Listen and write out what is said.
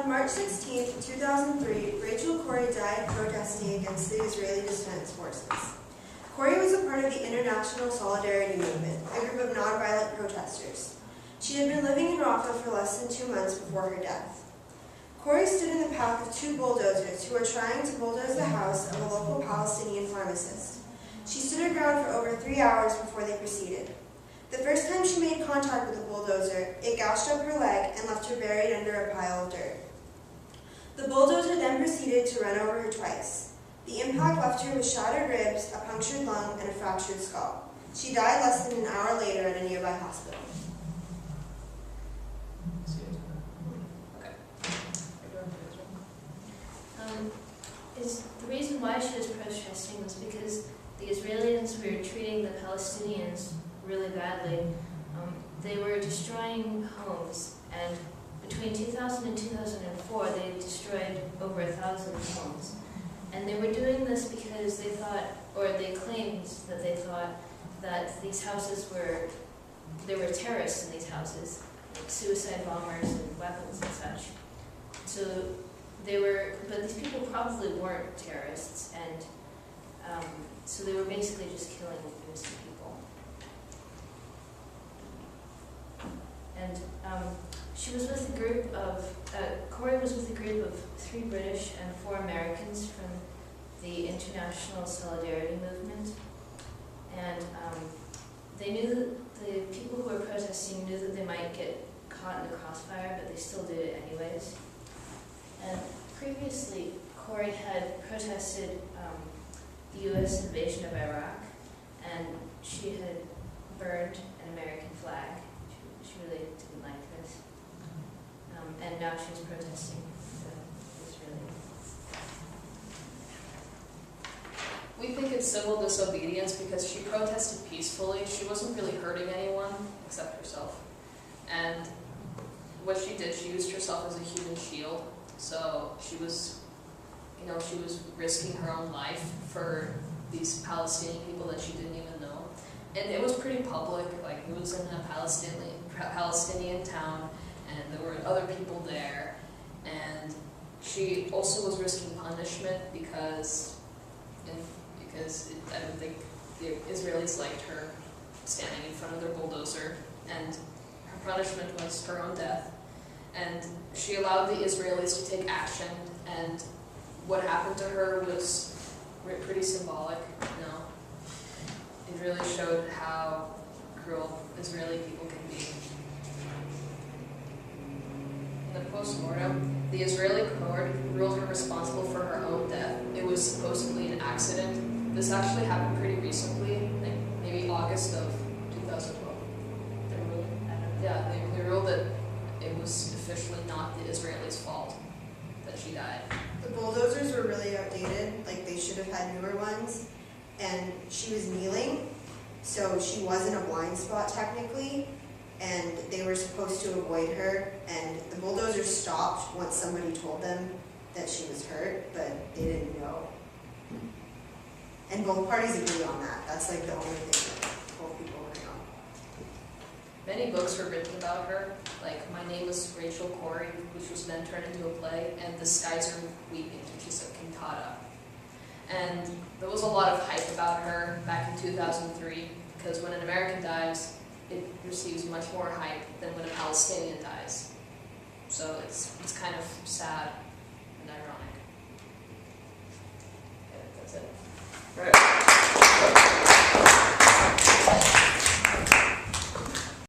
On March 16, 2003, Rachel Corrie died protesting against the Israeli Defense Forces. Corrie was a part of the International Solidarity Movement, a group of nonviolent protesters. She had been living in Rafah for less than 2 months before her death. Corrie stood in the path of 2 bulldozers who were trying to bulldoze the house of a local Palestinian pharmacist. She stood her ground for over 3 hours before they proceeded. The first time she made contact with the bulldozer, it gouged up her leg and left her buried under a pile of dirt. The bulldozer then proceeded to run over her twice. The impact left her with shattered ribs, a punctured lung, and a fractured skull. She died less than an hour later at a nearby hospital. The reason why she was protesting was because the Israelis were treating the Palestinians really badly. They were destroying homes, and between 2000 and 2004, they destroyed over 1,000 homes. And they were doing this because they thought, or they claimed that they thought that these houses there were terrorists in these houses, like suicide bombers and weapons and such. So but these people probably weren't terrorists, and so they were basically just killing innocent people. And she was with a group of, Corrie was with a group of 3 British and 4 Americans from the International Solidarity Movement. And they knew that the people who were protesting knew that they might get caught in the crossfire, but they still did it anyways. And previously, Corrie had protested the U.S. invasion of Iraq, and she had burned an American flag. She really didn't like this. And now she's protesting the Israelis. We think it's civil disobedience because she protested peacefully. She wasn't really hurting anyone except herself. And what she did, she used herself as a human shield. So she was risking her own life for these Palestinian people that she didn't even know. And it was pretty public, like it was in a Palestinian town, and there were other people there. And she also was risking punishment because I don't think the Israelis liked her standing in front of their bulldozer, and her punishment was her own death. And she allowed the Israelis to take action, and what happened to her was pretty symbolic, you know. It really showed how cruel Israeli people can be. In the post-mortem, the Israeli court ruled her responsible for her own death. It was supposedly an accident. This actually happened pretty recently, like maybe August of 2012. They ruled that it was officially not the Israelis' fault that she died. The bulldozers were really outdated, like they should have had newer ones, and she was kneeling, so she was in a blind spot technically, and they were supposed to avoid her, and the bulldozers stopped once somebody told them that she was hurt, but they didn't know. And both parties agree on that. That's like the only thing that both people agree on. Many books were written about her, like My Name Was Rachel Corrie, which was then turned into a play, and The Skies Are Weeping, which is a cantata. And there was a lot of hype about her back in 2003, because when an American dies, it receives much more hype than when a Palestinian dies. So it's kind of sad.